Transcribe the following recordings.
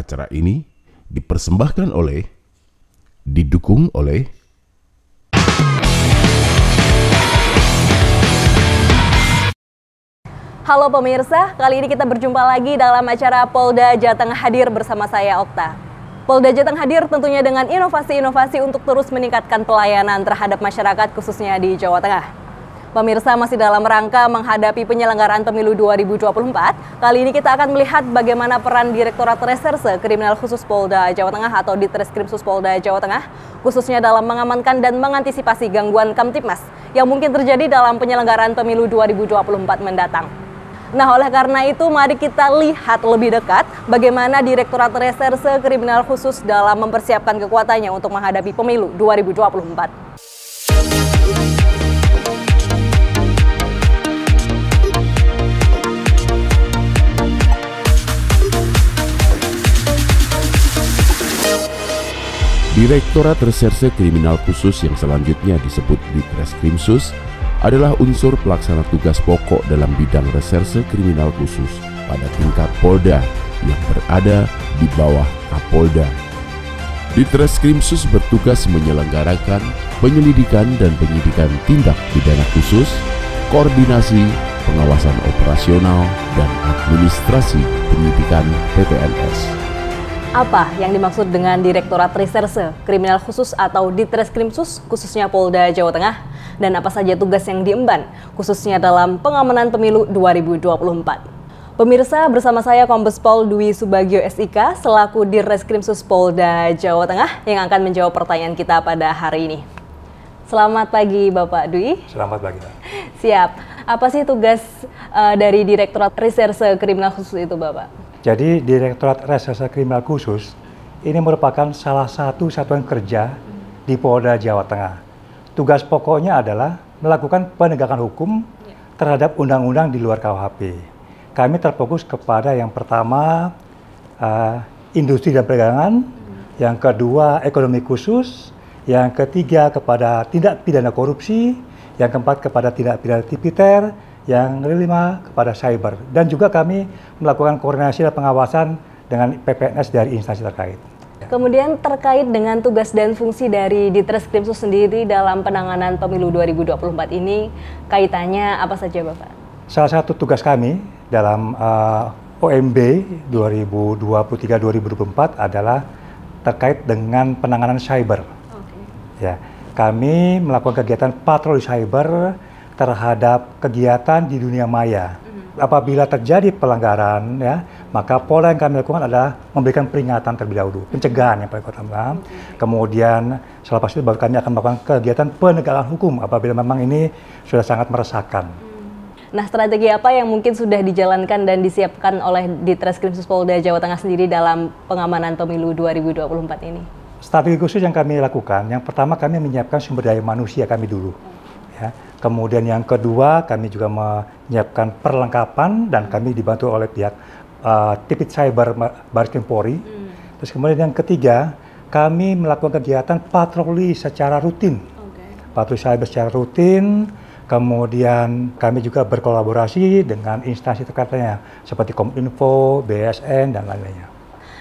Acara ini didukung oleh Halo pemirsa, kali ini kita berjumpa lagi dalam acara Polda Jateng Hadir bersama saya Okta. Polda Jateng hadir tentunya dengan inovasi-inovasi untuk terus meningkatkan pelayanan terhadap masyarakat khususnya di Jawa Tengah. Pemirsa, masih dalam rangka menghadapi penyelenggaraan pemilu 2024, kali ini kita akan melihat bagaimana peran Direktorat Reserse Kriminal Khusus Polda Jawa Tengah atau Ditreskrimsus Polda Jawa Tengah, khususnya dalam mengamankan dan mengantisipasi gangguan Kamtipmas yang mungkin terjadi dalam penyelenggaraan pemilu 2024 mendatang. Nah, oleh karena itu, mari kita lihat lebih dekat bagaimana Direktorat Reserse Kriminal Khusus dalam mempersiapkan kekuatannya untuk menghadapi pemilu 2024. Direktorat Reserse Kriminal Khusus yang selanjutnya disebut Ditreskrimsus adalah unsur pelaksana tugas pokok dalam bidang reserse kriminal khusus pada tingkat Polda yang berada di bawah Kapolda. Ditreskrimsus bertugas menyelenggarakan penyelidikan dan penyidikan tindak pidana khusus, koordinasi, pengawasan operasional, dan administrasi penyidikan PPNS. Apa yang dimaksud dengan Direktorat Reserse Kriminal Khusus atau Ditreskrimsus khususnya Polda Jawa Tengah? Dan apa saja tugas yang diemban khususnya dalam pengamanan pemilu 2024? Pemirsa, bersama saya Kombes Pol Dwi Subagio SIK selaku Ditreskrimsus Polda Jawa Tengah yang akan menjawab pertanyaan kita pada hari ini. Selamat pagi Bapak Dwi. Selamat pagi Pak. Siap. Apa sih tugas dari Direktorat Reserse Kriminal Khusus itu Bapak? Jadi Direktorat Reserse Kriminal Khusus ini merupakan salah satu satuan kerja di Polda Jawa Tengah. Tugas pokoknya adalah melakukan penegakan hukum terhadap undang-undang di luar KUHP. Kami terfokus kepada yang pertama industri dan perdagangan, yang kedua ekonomi khusus, yang ketiga kepada tindak pidana korupsi, yang keempat kepada tindak pidana tipiter, yang kelima kepada cyber. Dan juga kami melakukan koordinasi dan pengawasan dengan PPNS dari instansi terkait. Kemudian terkait dengan tugas dan fungsi dari Ditreskrimsus sendiri dalam penanganan pemilu 2024 ini, kaitannya apa saja Bapak? Salah satu tugas kami dalam OMB 2023-2024 adalah terkait dengan penanganan cyber. Ya, kami melakukan kegiatan patroli cyber terhadap kegiatan di dunia maya. Apabila terjadi pelanggaran, ya, maka pola yang kami lakukan adalah memberikan peringatan terlebih dahulu, pencegahan yang paling utama. Kemudian setelah itu baru kami akan melakukan kegiatan penegakan hukum apabila memang ini sudah sangat meresahkan. Nah, strategi apa yang mungkin sudah dijalankan dan disiapkan oleh Ditreskrimsus Polda Jawa Tengah sendiri dalam pengamanan pemilu 2024 ini? Strategi khusus yang kami lakukan, yang pertama kami menyiapkan sumber daya manusia kami dulu. Ya. Kemudian yang kedua, kami juga menyiapkan perlengkapan dan kami dibantu oleh pihak Tipit Cyber Baris Krim Polri. Terus kemudian yang ketiga, kami melakukan kegiatan patroli secara rutin. Patroli cyber secara rutin, kemudian kami juga berkolaborasi dengan instansi terkaitnya seperti Kominfo, BSN, dan lain-lainnya.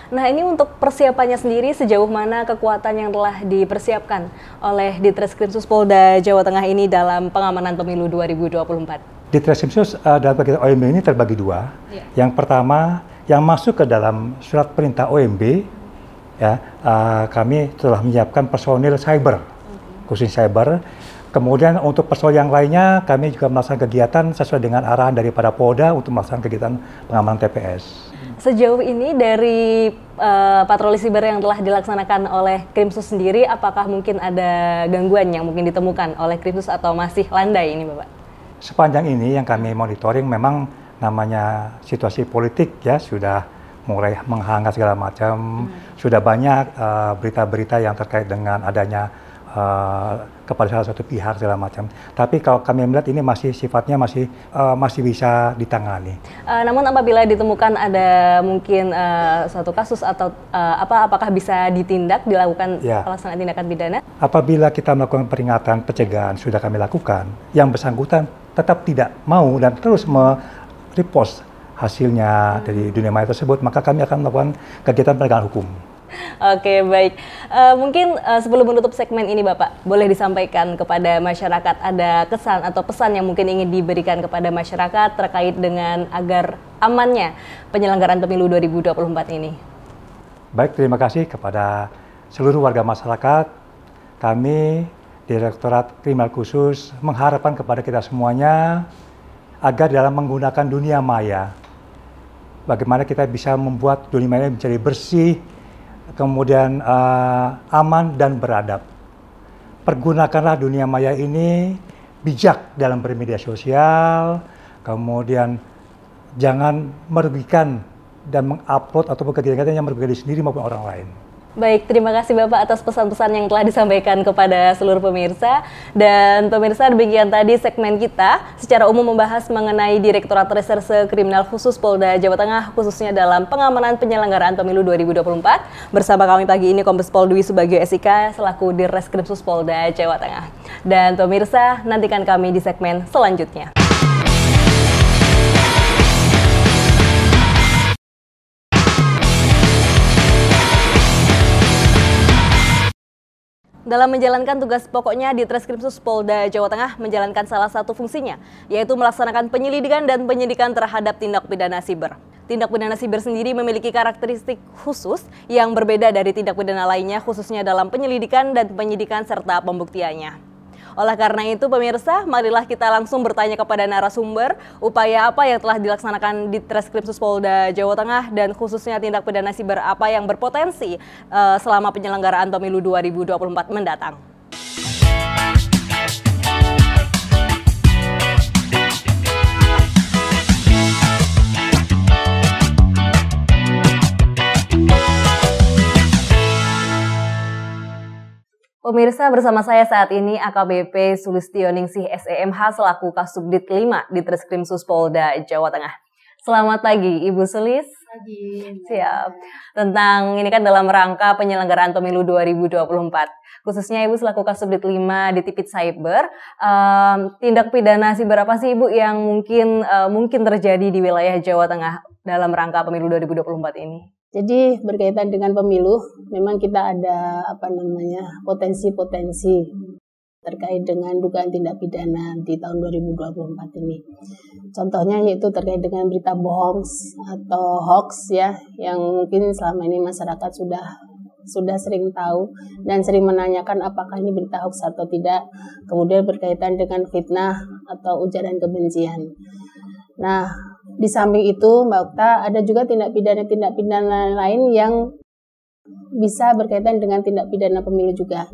Nah, ini untuk persiapannya sendiri sejauh mana kekuatan yang telah dipersiapkan oleh Ditreskrimsus Polda Jawa Tengah ini dalam pengamanan pemilu 2024? Ditreskrimsus dalam kegiatan OMB ini terbagi dua. Yang pertama, yang masuk ke dalam surat perintah OMB, ya, kami telah menyiapkan personil cyber, khusus cyber. Kemudian untuk personil yang lainnya, kami juga melaksanakan kegiatan sesuai dengan arahan daripada Polda untuk melaksanakan kegiatan pengamanan TPS. Sejauh ini dari patroli siber yang telah dilaksanakan oleh Krimsus sendiri, apakah mungkin ada gangguan yang mungkin ditemukan oleh Krimsus atau masih landai ini Bapak? Sepanjang ini yang kami monitoring memang namanya situasi politik ya sudah mulai menghangat segala macam, sudah banyak berita-berita yang terkait dengan adanya kepada salah satu pihak segala macam. Tapi kalau kami melihat ini masih sifatnya masih bisa ditangani. Namun apabila ditemukan ada mungkin suatu kasus atau apakah bisa dilakukan pelaksanaan tindakan pidana? Apabila kita melakukan peringatan pencegahan sudah kami lakukan, yang bersangkutan tetap tidak mau dan terus repost hasilnya dari dunia maya tersebut, maka kami akan melakukan kegiatan penegakan hukum. Oke, baik. Mungkin sebelum menutup segmen ini Bapak, boleh disampaikan kepada masyarakat ada kesan atau pesan yang mungkin ingin diberikan kepada masyarakat terkait dengan agar amannya penyelenggaraan pemilu 2024 ini. Baik, terima kasih kepada seluruh warga masyarakat. Kami, Direktorat Kriminal Khusus, mengharapkan kepada kita semuanya agar dalam menggunakan dunia maya, bagaimana kita bisa membuat dunia maya menjadi bersih, kemudian aman dan beradab. Pergunakanlah dunia maya ini bijak dalam bermedia sosial, kemudian jangan merugikan dan mengupload atau kegiatan yang merugikan diri sendiri maupun orang lain. Baik, terima kasih Bapak atas pesan-pesan yang telah disampaikan kepada seluruh pemirsa. Dan pemirsa, demikian tadi segmen kita secara umum membahas mengenai Direktorat Reserse Kriminal Khusus Polda Jawa Tengah, khususnya dalam pengamanan penyelenggaraan pemilu 2024. Bersama kami pagi ini Kombes Pol Dwi Subagio SIK selaku Dirreskrimsus Polda Jawa Tengah. Dan pemirsa, nantikan kami di segmen selanjutnya. Dalam menjalankan tugas pokoknya, Ditreskrimsus Polda Jawa Tengah menjalankan salah satu fungsinya, yaitu melaksanakan penyelidikan dan penyidikan terhadap tindak pidana siber. Tindak pidana siber sendiri memiliki karakteristik khusus yang berbeda dari tindak pidana lainnya, khususnya dalam penyelidikan dan penyidikan serta pembuktiannya. Oleh karena itu, pemirsa, marilah kita langsung bertanya kepada narasumber upaya apa yang telah dilaksanakan di Ditreskrimsus Polda Jawa Tengah dan khususnya tindak pidana siber apa yang berpotensi selama penyelenggaraan pemilu 2024 mendatang. Pemirsa, bersama saya saat ini AKBP Sulistioningsi SEMH selaku Kasubdit 5 Ditreskrimsus Polda Jawa Tengah. Selamat pagi Ibu Sulis. Pagi. Siap. Tentang ini kan dalam rangka penyelenggaraan pemilu 2024. Khususnya Ibu selaku Kasubdit 5 di Tipit Cyber, tindak pidana siber apa sih Ibu yang mungkin terjadi di wilayah Jawa Tengah dalam rangka pemilu 2024 ini? Jadi berkaitan dengan pemilu, memang kita ada potensi-potensi terkait dengan dugaan tindak pidana di tahun 2024 ini. Contohnya yaitu terkait dengan berita bohong atau hoax ya, yang mungkin selama ini masyarakat sudah sering tahu dan sering menanyakan apakah ini berita hoax atau tidak. Kemudian berkaitan dengan fitnah atau ujaran kebencian. Nah, di samping itu Mbak Okta, ada juga tindak pidana lain yang bisa berkaitan dengan tindak pidana pemilu juga.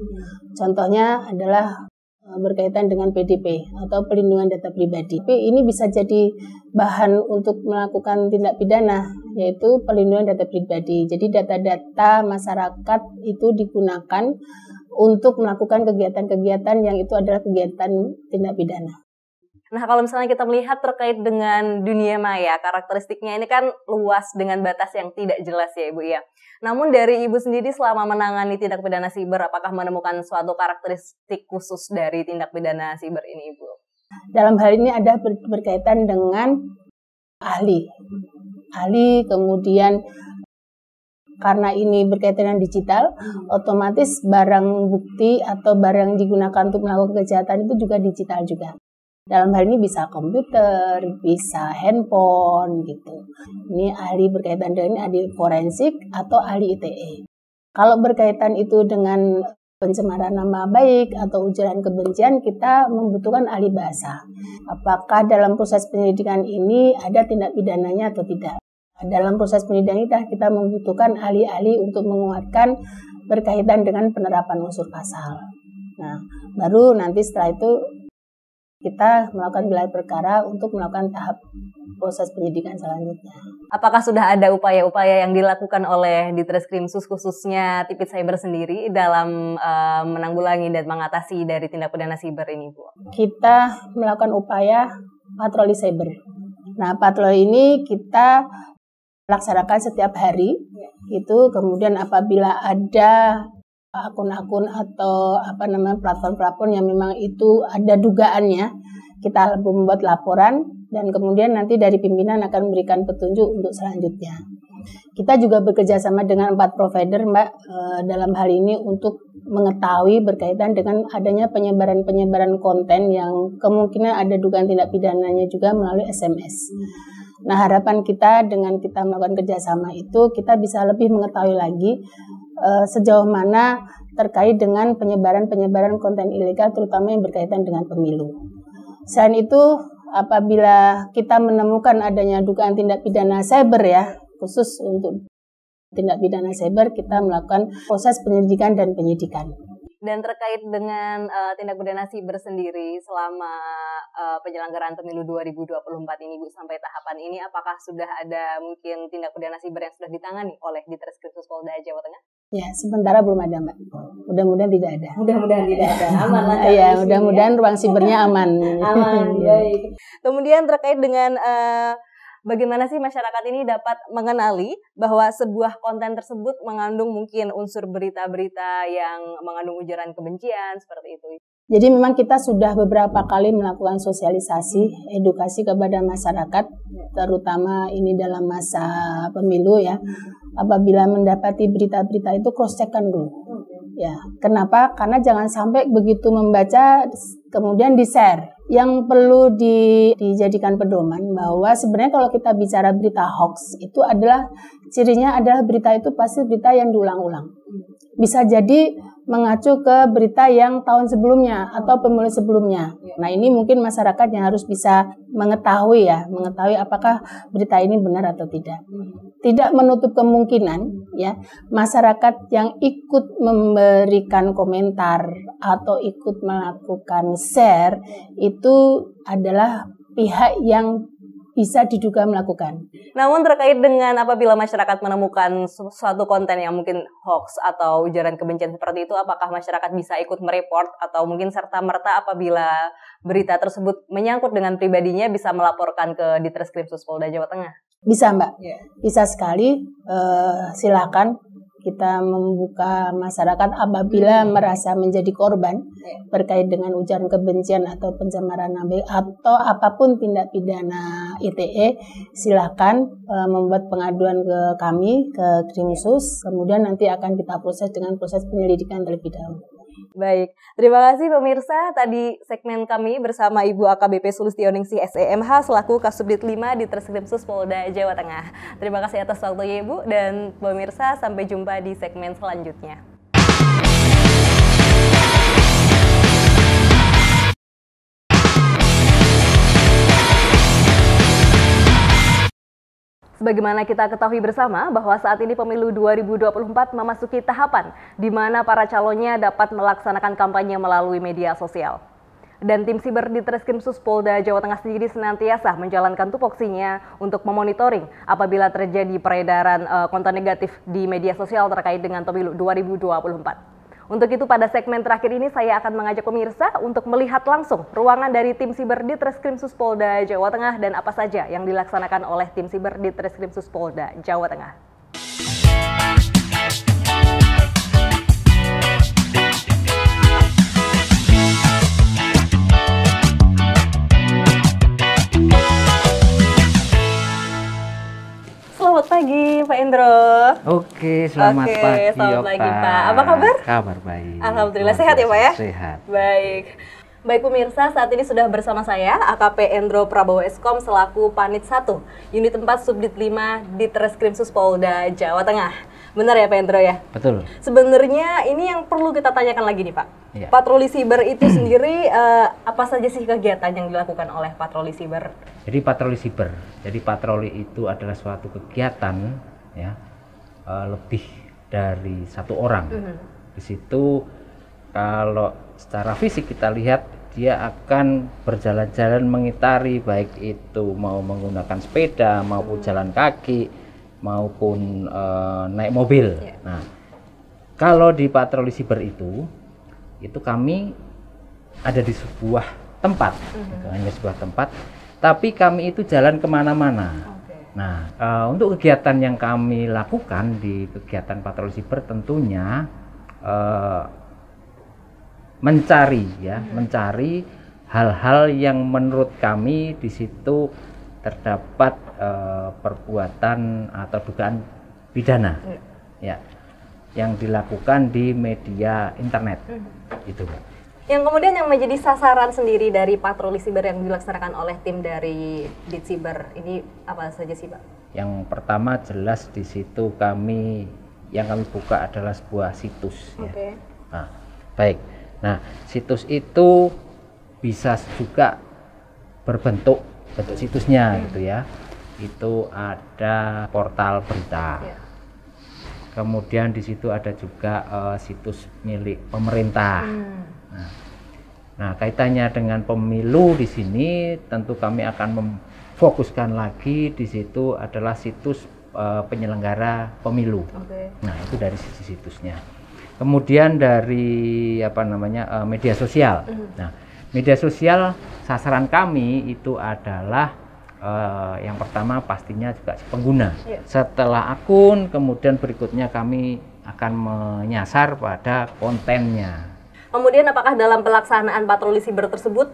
Contohnya adalah berkaitan dengan PDP atau pelindungan data pribadi. Ini bisa jadi bahan untuk melakukan tindak pidana, yaitu pelindungan data pribadi. Jadi data-data masyarakat itu digunakan untuk melakukan kegiatan-kegiatan yang itu adalah kegiatan tindak pidana. Nah, kalau misalnya kita melihat terkait dengan dunia maya, karakteristiknya ini kan luas dengan batas yang tidak jelas ya Ibu ya. Namun dari Ibu sendiri selama menangani tindak pidana siber, apakah menemukan suatu karakteristik khusus dari tindak pidana siber ini Ibu? Dalam hal ini ada berkaitan dengan ahli, kemudian karena ini berkaitan dengan digital, otomatis barang bukti atau barang yang digunakan untuk melakukan kejahatan itu juga digital juga. Dalam hal ini bisa komputer, bisa handphone gitu. Ini ahli berkaitan dengan ahli forensik atau ahli ITE. Kalau berkaitan itu dengan pencemaran nama baik atau ujaran kebencian, kita membutuhkan ahli bahasa. Apakah dalam proses penyelidikan ini ada tindak pidananya atau tidak? Dalam proses penyelidikan kita membutuhkan ahli-ahli untuk menguatkan berkaitan dengan penerapan unsur pasal. Nah, baru nanti setelah itu kita melakukan gelar perkara untuk melakukan tahap proses penyidikan selanjutnya. Apakah sudah ada upaya-upaya yang dilakukan oleh Ditreskrimsus khususnya Tipit Cyber sendiri dalam menanggulangi dan mengatasi dari tindak pidana siber ini, Bu? Kita melakukan upaya patroli cyber. Nah, patroli ini kita laksanakan setiap hari. Itu kemudian apabila ada akun-akun atau platform-platform yang memang itu ada dugaannya, kita membuat laporan dan kemudian nanti dari pimpinan akan memberikan petunjuk untuk selanjutnya. Kita juga bekerja sama dengan 4 provider, Mbak, dalam hal ini untuk mengetahui berkaitan dengan adanya penyebaran konten yang kemungkinan ada dugaan tindak pidananya juga melalui SMS. Nah, harapan kita dengan kita melakukan kerjasama itu, kita bisa lebih mengetahui lagi sejauh mana terkait dengan penyebaran konten ilegal, terutama yang berkaitan dengan pemilu. Selain itu, apabila kita menemukan adanya dugaan tindak pidana cyber ya, khusus untuk tindak pidana cyber, kita melakukan proses penyelidikan dan penyidikan. Dan terkait dengan tindak pidana siber sendiri selama penyelenggaraan pemilu 2024 ini Bu, sampai tahapan ini apakah sudah ada mungkin tindak pidana siber yang sudah ditangani oleh Ditreskrimsus Polda Jawa Tengah? Ya, sementara belum ada, Mbak. Mudah-mudahan tidak ada. Mudah-mudahan tidak ada. Aman lah. Iya, mudah-mudahan ruang sibernya aman. Aman, baik. Kemudian terkait dengan bagaimana sih masyarakat ini dapat mengenali bahwa sebuah konten tersebut mengandung mungkin unsur berita-berita yang mengandung ujaran kebencian seperti itu? Jadi memang kita sudah beberapa kali melakukan sosialisasi, edukasi kepada masyarakat, terutama ini dalam masa pemilu ya. Apabila mendapati berita-berita itu cross-check-kan dulu. Ya, kenapa? Karena jangan sampai begitu membaca kemudian di-share. Yang perlu dijadikan pedoman bahwa sebenarnya kalau kita bicara berita hoax itu adalah cirinya adalah berita itu pasti berita yang diulang-ulang. Bisa jadi mengacu ke berita yang tahun sebelumnya atau pemilu sebelumnya. Nah, ini mungkin masyarakat yang harus bisa mengetahui apakah berita ini benar atau tidak. Tidak menutup kemungkinan ya masyarakat yang ikut memberikan komentar atau ikut melakukan share itu adalah pihak yang bisa diduga melakukan. Namun terkait dengan apabila masyarakat menemukan suatu konten yang mungkin hoax atau ujaran kebencian seperti itu, apakah masyarakat bisa ikut mereport atau mungkin serta-merta apabila berita tersebut menyangkut dengan pribadinya bisa melaporkan ke Ditreskrimsus Polda Jawa Tengah? Bisa, Mbak. Bisa sekali. Silakan kita membuka masyarakat apabila merasa menjadi korban terkait dengan ujaran kebencian atau pencemaran nama baik atau apapun tindak pidana ITE, silakan membuat pengaduan ke kami, ke Krimsus, kemudian nanti akan kita proses dengan proses penyelidikan terlebih dahulu. Baik, terima kasih pemirsa. Tadi segmen kami bersama Ibu AKBP Sulistioningsi SEMH selaku Kasubdit 5 Ditreskrimsus Polda Jawa Tengah. Terima kasih atas waktunya Ibu dan pemirsa, sampai jumpa di segmen selanjutnya. Sebagaimana kita ketahui bersama bahwa saat ini pemilu 2024 memasuki tahapan di mana para calonnya dapat melaksanakan kampanye melalui media sosial. Dan tim siber Ditreskrimsus Polda Jawa Tengah sendiri senantiasa menjalankan tupoksinya untuk memonitoring apabila terjadi peredaran konten negatif di media sosial terkait dengan pemilu 2024. Untuk itu pada segmen terakhir ini saya akan mengajak pemirsa untuk melihat langsung ruangan dari tim siber Ditreskrimsus Polda Jawa Tengah dan apa saja yang dilaksanakan oleh tim siber Ditreskrimsus Polda Jawa Tengah. Selamat pagi Pak Endro. Oke, selamat pagi. Selamat pagi Pak. Apa kabar? Kabar baik. Alhamdulillah, sehat ya Pak ya? Sehat. Baik. Baik pemirsa, saat ini sudah bersama saya AKP Endro Prabowo Eskom selaku Panit 1 Unit 4 Subdit 5 Ditreskrimsus Polda Jawa Tengah. Benar ya Pak Endro ya? Betul. Sebenarnya ini yang perlu kita tanyakan lagi nih Pak. Ya. Patroli siber itu sendiri apa saja sih kegiatan yang dilakukan oleh patroli siber? Jadi patroli siber. Jadi patroli itu adalah suatu kegiatan ya lebih dari satu orang. Di situ kalau secara fisik kita lihat dia akan berjalan-jalan mengitari, baik itu mau menggunakan sepeda maupun jalan kaki maupun naik mobil. Nah, kalau di patroli siber itu kami ada di sebuah tempat, hanya sebuah tempat, tapi kami itu jalan kemana-mana. Nah, untuk kegiatan yang kami lakukan di kegiatan patroli siber tentunya mencari hal-hal yang menurut kami di situ terdapat perbuatan atau dugaan pidana ya yang dilakukan di media internet itu, Pak. Yang kemudian yang menjadi sasaran sendiri dari patroli siber yang dilaksanakan oleh tim dari Ditsiber ini apa saja sih, Pak? Yang pertama jelas di situ yang kami buka adalah sebuah situs. Okay. Ya. Nah, baik. Nah, situs itu bisa juga bentuk situsnya gitu ya. Itu ada portal berita. Yeah. Kemudian di situ ada juga situs milik pemerintah. Nah, kaitannya dengan pemilu di sini tentu kami akan memfokuskan lagi di situ adalah situs penyelenggara pemilu. Okay. Nah, itu dari sisi situsnya. Kemudian dari media sosial. Nah, media sosial sasaran kami itu adalah yang pertama pastinya juga pengguna. Setelah akun, kemudian berikutnya kami akan menyasar pada kontennya. Kemudian apakah dalam pelaksanaan patroli siber tersebut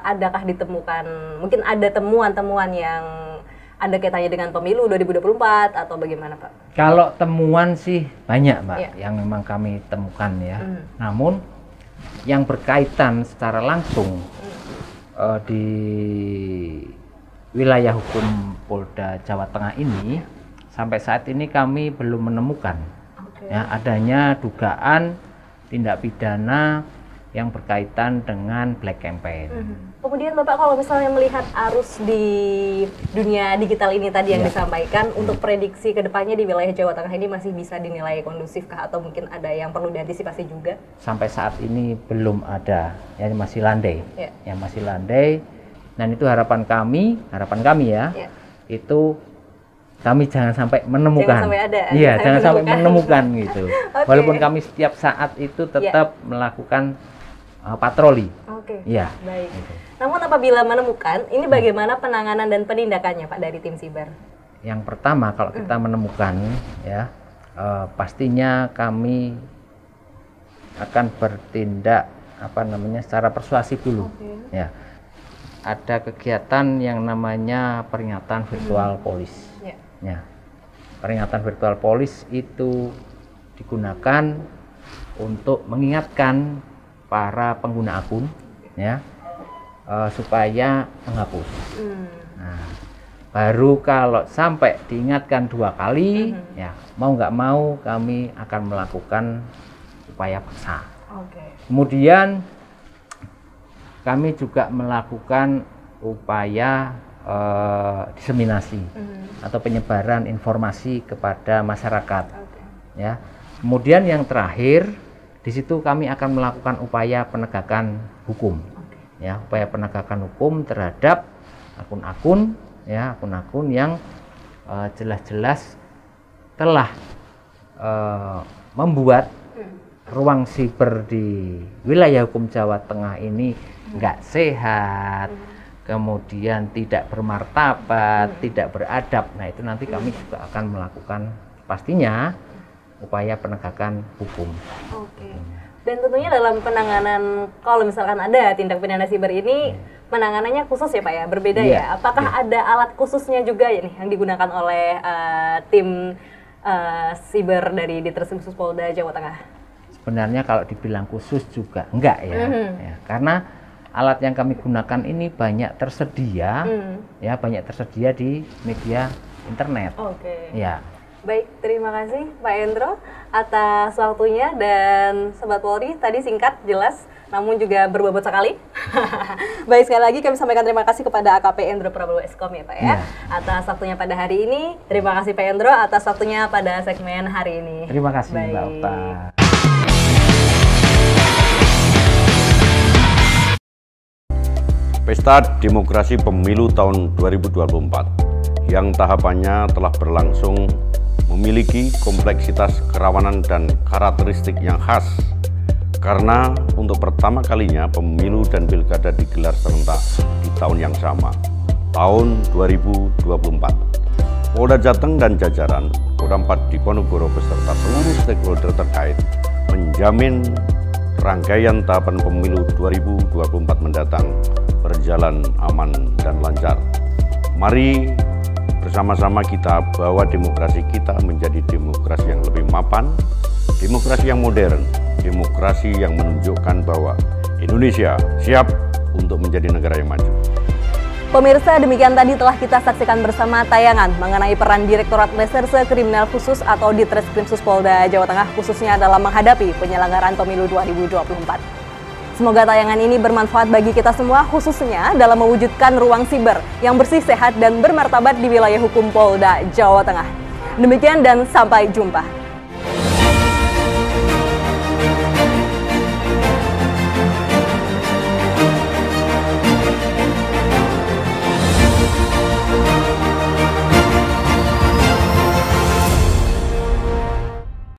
adakah ditemukan, mungkin ada temuan-temuan yang ada kaitannya dengan pemilu 2024 atau bagaimana, Pak? Kalau temuan sih banyak, Mbak, yang memang kami temukan ya. Namun yang berkaitan secara langsung di wilayah hukum Polda Jawa Tengah ini sampai saat ini kami belum menemukan ya adanya dugaan tindak pidana yang berkaitan dengan black campaign. Kemudian Bapak kalau misalnya melihat arus di dunia digital ini tadi yang disampaikan, untuk prediksi kedepannya di wilayah Jawa Tengah ini masih bisa dinilai kondusifkah atau mungkin ada yang perlu diantisipasi juga? Sampai saat ini belum ada, yang masih landai, yang masih landai. Dan itu harapan kami ya, itu kami jangan sampai menemukan. Jangan sampai ada. Iya, jangan sampai menemukan gitu. Okay. Walaupun kami setiap saat itu tetap melakukan patroli. Oke. Iya. Baik. Gitu. Namun apabila menemukan, ini bagaimana penanganan dan penindakannya, Pak, dari tim siber? Yang pertama kalau kita menemukan ya, pastinya kami akan bertindak secara persuasif dulu. Ya. Ada kegiatan yang namanya peringatan virtual polis. Ya. Peringatan virtual polis itu digunakan untuk mengingatkan para pengguna akun ya supaya menghapus. Nah, baru kalau sampai diingatkan 2 kali ya mau nggak mau kami akan melakukan upaya paksa. Kemudian kami juga melakukan upaya diseminasi atau penyebaran informasi kepada masyarakat. Ya. Kemudian yang terakhir di situ kami akan melakukan upaya penegakan hukum. Ya, upaya penegakan hukum terhadap akun-akun yang jelas-jelas telah membuat ruang siber di wilayah hukum Jawa Tengah ini nggak sehat, kemudian tidak bermartabat, tidak beradab. Nah, itu nanti kami juga akan melakukan pastinya upaya penegakan hukum. Oke. Dan tentunya dalam penanganan kalau misalkan ada tindak pidana siber ini penanganannya khusus ya, Pak ya, berbeda ya. Apakah ada alat khususnya juga ya nih yang digunakan oleh tim siber dari Ditreskrimsus Polda Jawa Tengah? Sebenarnya kalau dibilang khusus juga enggak ya, ya karena alat yang kami gunakan ini banyak tersedia, ya banyak tersedia di media internet. Oke. Ya. Baik, terima kasih Pak Endro atas waktunya, dan Sobat Polri tadi singkat, jelas, namun juga berbobot sekali. Baik, sekali lagi kami sampaikan terima kasih kepada AKP Endro Prabowo Eskom ya Pak ya, atas waktunya pada hari ini. Terima kasih Pak Endro atas waktunya pada segmen hari ini. Terima kasih Mbak Okta. Pesta Demokrasi Pemilu tahun 2024 yang tahapannya telah berlangsung memiliki kompleksitas kerawanan dan karakteristik yang khas karena untuk pertama kalinya pemilu dan pilkada digelar serentak di tahun yang sama, tahun 2024. Polda Jateng dan jajaran Kodam 4 Diponegoro beserta seluruh stakeholder terkait menjamin rangkaian tahapan pemilu 2024 mendatang berjalan aman dan lancar. Mari bersama-sama kita bawa demokrasi kita menjadi demokrasi yang lebih mapan, demokrasi yang modern, demokrasi yang menunjukkan bahwa Indonesia siap untuk menjadi negara yang maju. Pemirsa, demikian tadi telah kita saksikan bersama tayangan mengenai peran Direktorat Reserse Kriminal Khusus atau Ditreskrimsus Polda Jawa Tengah khususnya dalam menghadapi penyelenggaraan pemilu 2024. Semoga tayangan ini bermanfaat bagi kita semua, khususnya dalam mewujudkan ruang siber yang bersih, sehat, dan bermartabat di wilayah hukum Polda Jawa Tengah. Demikian dan sampai jumpa.